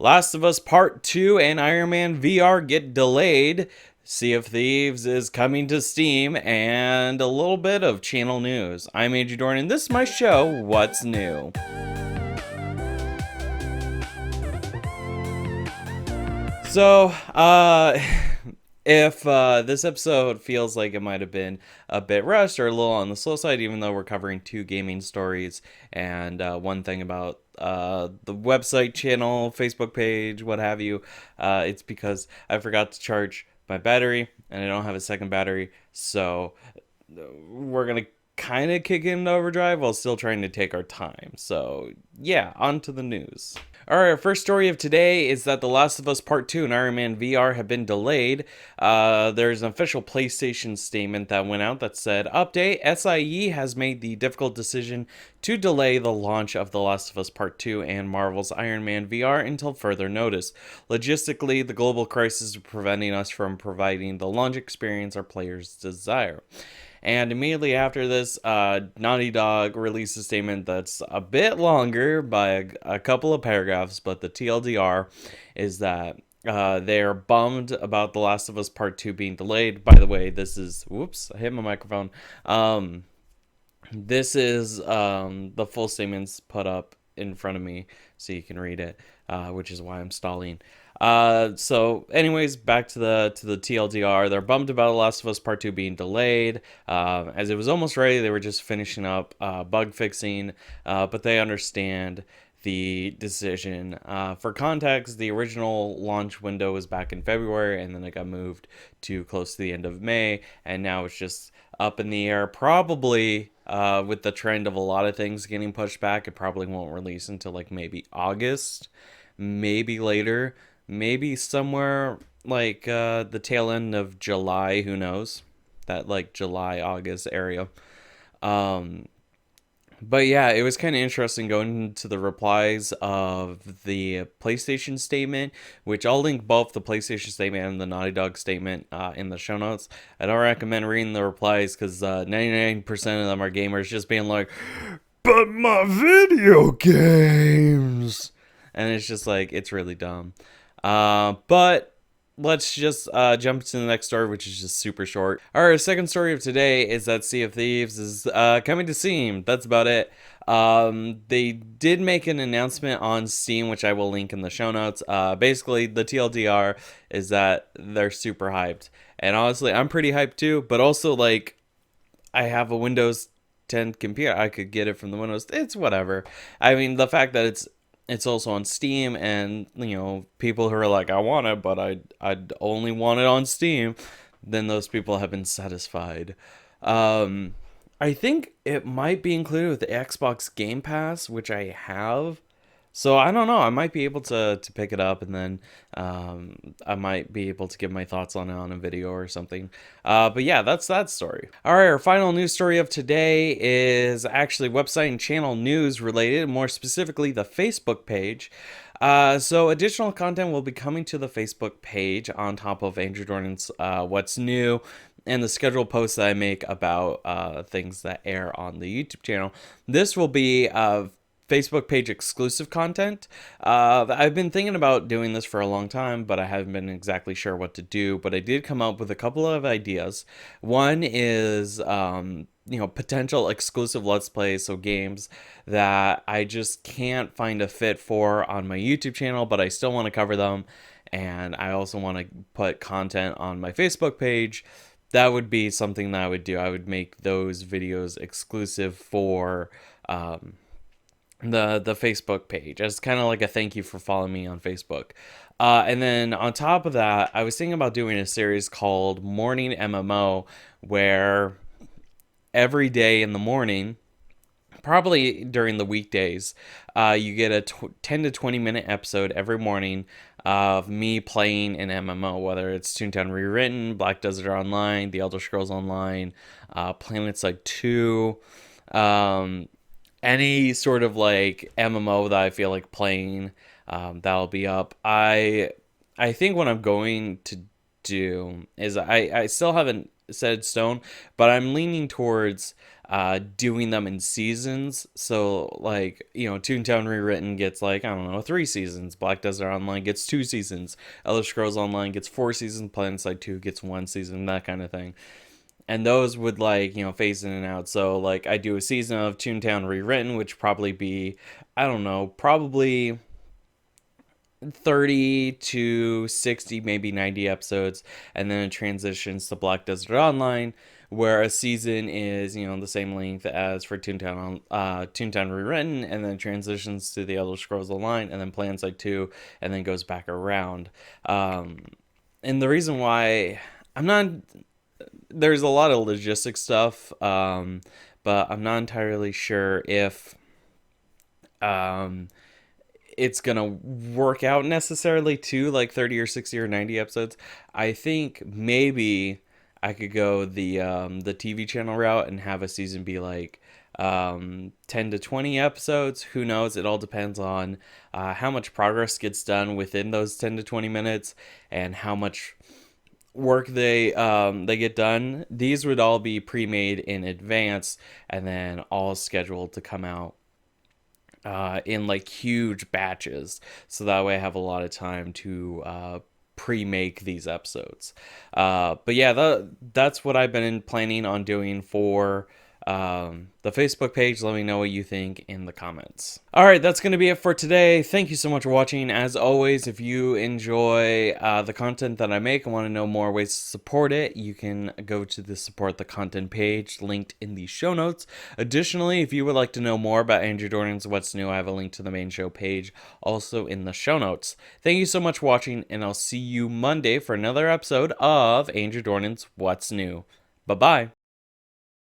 Last of Us Part 2 and Iron Man VR get delayed. Sea of Thieves is coming to Steam, and a little bit of channel news. I'm Andrew Dornan. This is my show, What's New? So, if this episode feels like it might have been a bit rushed or a little on the slow side, even though we're covering two gaming stories and one thing about the website, channel, Facebook page, what have you, it's because I forgot to charge my battery and I don't have a second battery. So, we're going to kind of kick into overdrive while still trying to take our time. So, yeah, on to the news. All right, our first story of today is that The Last of Us Part 2 and Iron Man VR have been delayed. There's an official PlayStation statement that went out that said, Update, SIE has made the difficult decision to delay the launch of The Last of Us Part 2 and Marvel's Iron Man VR until further notice. Logistically, the global crisis is preventing us from providing the launch experience our players desire. And immediately after this, Naughty Dog released a statement that's a bit longer by a couple of paragraphs, but the TLDR is that they're bummed about The Last of Us Part 2 being delayed. By the way, this is... Whoops, I hit my microphone. This is the full statements put up in front of me so you can read it, which is why I'm stalling. So anyways, back to the TLDR. They're bummed about The Last of Us Part 2 being delayed. As it was almost ready, they were just finishing up bug fixing, but they understand the decision. For context, the original launch window was back in February, and then it got moved to close to the end of May, and now it's just up in the air. Probably with the trend of a lot of things getting pushed back, it probably won't release until like maybe August, maybe later, maybe somewhere like the tail end of July. Who knows? That like July, August area. But yeah, it was kind of interesting going into the replies of the PlayStation statement, which I'll link both the PlayStation statement and the Naughty Dog statement in the show notes. I don't recommend reading the replies because 99% of them are gamers just being like, but my video games. And it's just like, it's really dumb. But let's just jump to the next story, which is just super short. Our second story of today is that Sea of Thieves is coming to Steam. That's about it. They did make an announcement on Steam, which I will link in the show notes. Basically, the TLDR is that they're super hyped. And honestly, I'm pretty hyped too, but also, like, I have a Windows 10 computer. I could get it from the Windows. It's whatever. I mean, the fact that it's also on Steam, and people who are like, I want it, but I'd only want it on Steam, then those people have been satisfied. I think it might be included with the Xbox Game Pass, which I have. So I don't know. I might be able to pick it up, and then I might be able to give my thoughts on it on a video or something. But yeah, that's that story. All right, our final news story of today is actually website and channel news related, more specifically the Facebook page. So additional content will be coming to the Facebook page on top of Andrew Dornan's What's New and the scheduled posts that I make about things that air on the YouTube channel. This will be Facebook page exclusive content. I've been thinking about doing this for a long time, but I haven't been exactly sure what to do. But I did come up with a couple of ideas. One is, potential exclusive Let's Plays, so games that I just can't find a fit for on my YouTube channel, but I still want to cover them. And I also want to put content on my Facebook page. That would be something that I would do. I would make those videos exclusive for the Facebook page as kind of like a thank you for following me on Facebook. And then on top of that, I was thinking about doing a series called Morning MMO, where every day in the morning, probably during the weekdays, you get a 10 to 20 minute episode every morning of me playing an MMO, whether it's Toontown Rewritten, Black Desert Online, The Elder Scrolls Online, PlanetSide 2, any sort of like MMO that I feel like playing, that'll be up. I think what I'm going to do is I still haven't set in stone, but I'm leaning towards doing them in seasons. So like, Toontown Rewritten gets like, I don't know, 3 seasons. Black Desert Online gets 2 seasons. Elder Scrolls Online gets 4 seasons. PlanetSide 2 gets 1 season. That kind of thing. And those would like, phase in and out. So like I do a season of Toontown Rewritten, which probably be, I don't know, probably 30 to 60, maybe 90 episodes, and then it transitions to Black Desert Online, where a season is, the same length as for Toontown Rewritten, and then transitions to the Elder Scrolls Online, and then PlanetSide 2, and then goes back around. And the reason why I'm not, there's a lot of logistic stuff, but I'm not entirely sure if um, it's gonna work out necessarily to like 30 or 60 or 90 episodes. I think maybe I could go the TV channel route and have a season be like 10 to 20 episodes. Who knows? It all depends on how much progress gets done within those 10 to 20 minutes and how much work they get done. These would all be pre-made in advance and then all scheduled to come out in like huge batches, so that way I have a lot of time to pre-make these episodes. But yeah, that's what I've been planning on doing for the Facebook page. Let me know what you think in the comments. All right, that's going to be it for today. Thank you so much for watching. As always, if you enjoy the content that I make and want to know more ways to support it, you can go to the support the content page linked in the show notes. Additionally, if you would like to know more about Andrew Dornan's What's New, I have a link to the main show page also in the show notes. Thank you so much for watching, and I'll see you Monday for another episode of Andrew Dornan's What's New. Bye-bye.